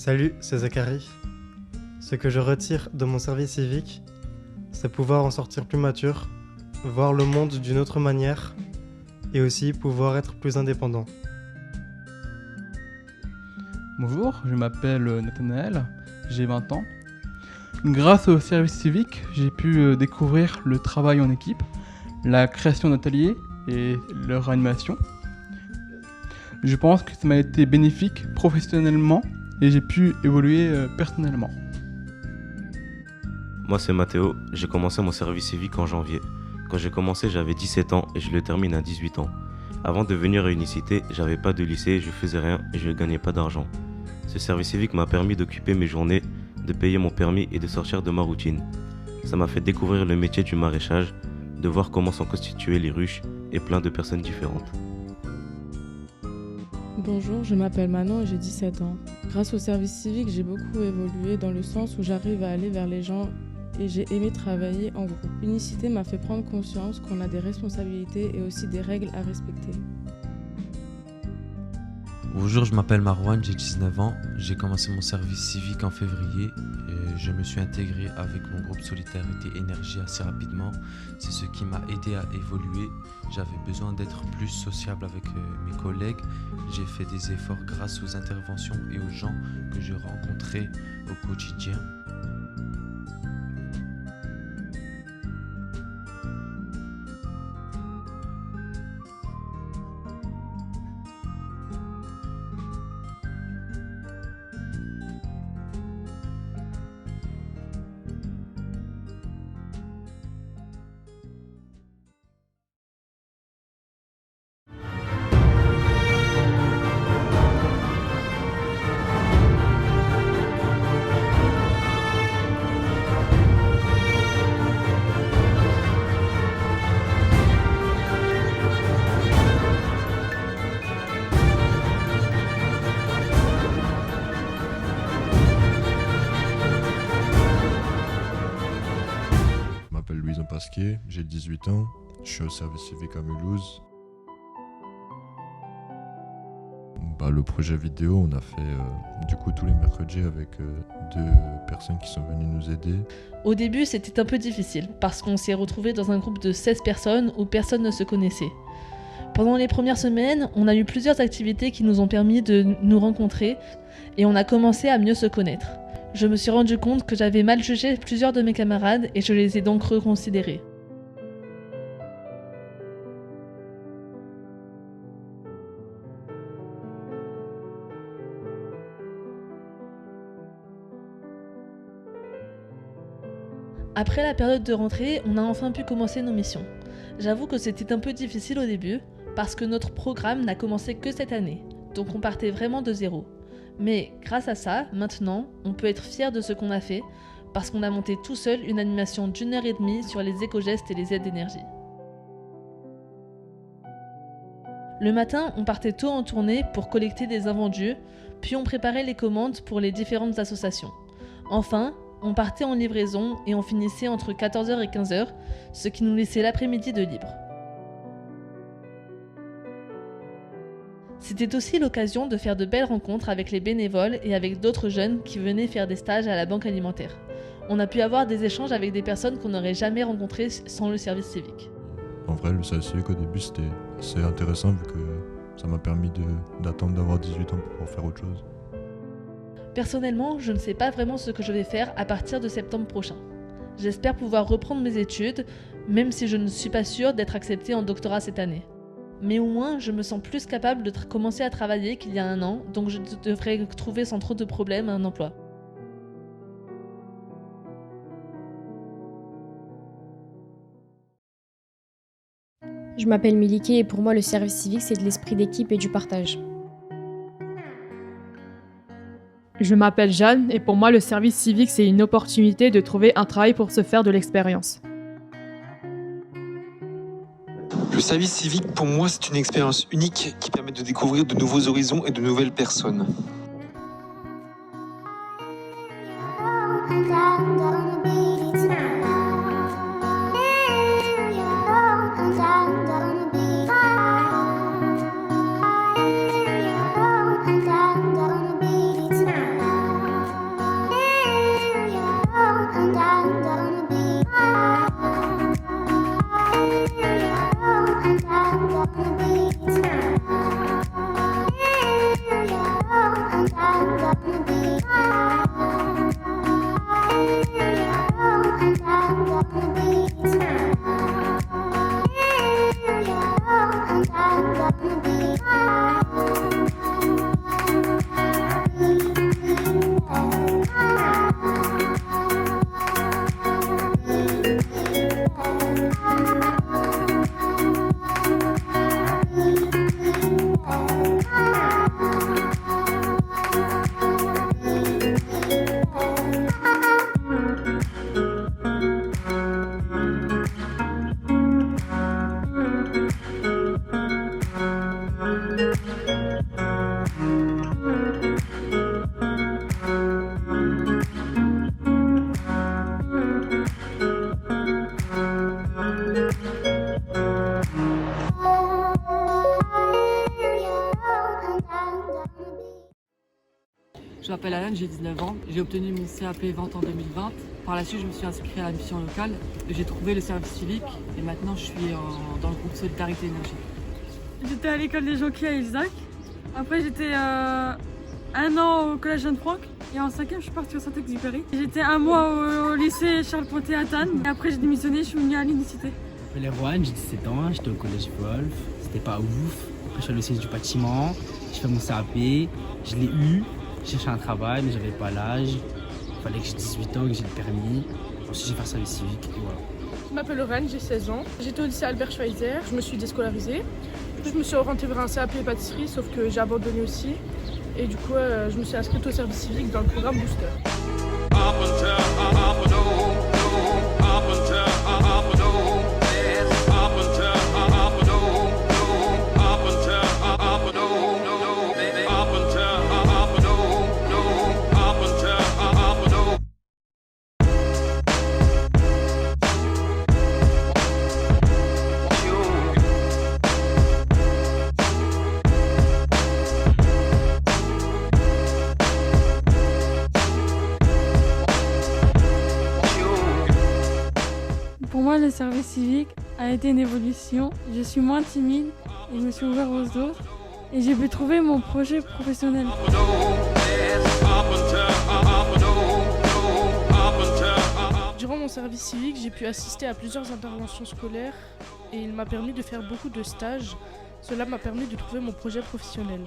Salut, c'est Zachary. Ce que je retire de mon service civique, c'est pouvoir en sortir plus mature, voir le monde d'une autre manière et aussi pouvoir être plus indépendant. Bonjour, je m'appelle Nathanaël, j'ai 20 ans. Grâce au service civique, j'ai pu découvrir le travail en équipe, la création d'ateliers et leur animation. Je pense que ça m'a été bénéfique professionnellement et j'ai pu évoluer personnellement. Moi c'est Mathéo, j'ai commencé mon service civique en janvier. Quand j'ai commencé j'avais 17 ans et je le termine à 18 ans. Avant de venir à Unicité, j'avais pas de lycée, je faisais rien et je ne gagnais pas d'argent. Ce service civique m'a permis d'occuper mes journées, de payer mon permis et de sortir de ma routine. Ça m'a fait découvrir le métier du maraîchage, de voir comment sont constituées les ruches et plein de personnes différentes. Bonjour, je m'appelle Manon et j'ai 17 ans. Grâce au service civique, j'ai beaucoup évolué dans le sens où j'arrive à aller vers les gens et j'ai aimé travailler en groupe. Unicité m'a fait prendre conscience qu'on a des responsabilités et aussi des règles à respecter. Bonjour, je m'appelle Marwan, j'ai 19 ans. J'ai commencé mon service civique en février et je me suis intégré avec mon groupe Solidarité Énergie assez rapidement. C'est ce qui m'a aidé à évoluer. J'avais besoin d'être plus sociable avec mes collègues. J'ai fait des efforts grâce aux interventions et aux gens que je rencontrais au quotidien. Je m'appelle Louison Pasquier, j'ai 18 ans, je suis au service civique à Mulhouse. Le projet vidéo, on a fait du coup tous les mercredis avec deux personnes qui sont venues nous aider. Au début, c'était un peu difficile parce qu'on s'est retrouvés dans un groupe de 16 personnes où personne ne se connaissait. Pendant les premières semaines, on a eu plusieurs activités qui nous ont permis de nous rencontrer et on a commencé à mieux se connaître. Je me suis rendu compte que j'avais mal jugé plusieurs de mes camarades et je les ai donc reconsidérés. Après la période de rentrée, on a enfin pu commencer nos missions. J'avoue que c'était un peu difficile au début parce que notre programme n'a commencé que cette année, donc on partait vraiment de zéro. Mais grâce à ça, maintenant, on peut être fier de ce qu'on a fait parce qu'on a monté tout seul une animation d'1h30 sur les éco-gestes et les aides d'énergie. Le matin, on partait tôt en tournée pour collecter des invendus, puis on préparait les commandes pour les différentes associations. Enfin, on partait en livraison et on finissait entre 14h et 15h, ce qui nous laissait l'après-midi de libre. C'était aussi l'occasion de faire de belles rencontres avec les bénévoles et avec d'autres jeunes qui venaient faire des stages à la banque alimentaire. On a pu avoir des échanges avec des personnes qu'on n'aurait jamais rencontrées sans le service civique. En vrai, le service civique au début c'était assez intéressant vu que ça m'a permis d'attendre d'avoir 18 ans pour pouvoir faire autre chose. Personnellement, je ne sais pas vraiment ce que je vais faire à partir de septembre prochain. J'espère pouvoir reprendre mes études, même si je ne suis pas sûre d'être acceptée en doctorat cette année. Mais au moins, je me sens plus capable de commencer à travailler qu'il y a un an, donc je devrais trouver sans trop de problèmes un emploi. Je m'appelle Miliki et pour moi le service civique c'est de l'esprit d'équipe et du partage. Je m'appelle Jeanne et pour moi le service civique c'est une opportunité de trouver un travail pour se faire de l'expérience. Le service civique pour moi c'est une expérience unique qui permet de découvrir de nouveaux horizons et de nouvelles personnes. m'appelle Alan, j'ai 19 ans. J'ai obtenu mon CAP vente en 2020. Par la suite, je me suis inscrite à la mission locale. J'ai trouvé le service civique et maintenant je suis dans le groupe Solidarité Énergie. J'étais à l'école des Jonquilles à Ilzac. Après, j'étais un an au collège Jeanne-Franck. Et en 5e, je suis partie au Saint-Exupéry. J'étais un mois au lycée Charles-Ponty à Tannes. Et après, j'ai démissionné, je suis venue à l'unicité. Je m'appelle Erwan, j'ai 17 ans, j'étais au collège Wolf. C'était pas ouf. Après, je suis allé au siège du bâtiment. J'ai fait mon CAP. Je l'ai eu. J'ai cherché un travail, mais j'avais pas l'âge. Il fallait que j'ai 18 ans, que j'ai le permis. Ensuite, j'ai fait un service civique et voilà. Je m'appelle Lorraine, j'ai 16 ans. J'étais au lycée Albert Schweitzer, je me suis déscolarisée. Puis je me suis orientée vers un CAP pâtisserie, sauf que j'ai abandonné aussi. Et du coup, je me suis inscrite au service civique dans le programme Booster. Pour moi, le service civique a été une évolution. Je suis moins timide et je me suis ouvert aux autres. Et j'ai pu trouver mon projet professionnel. Durant mon service civique, j'ai pu assister à plusieurs interventions scolaires et il m'a permis de faire beaucoup de stages. Cela m'a permis de trouver mon projet professionnel.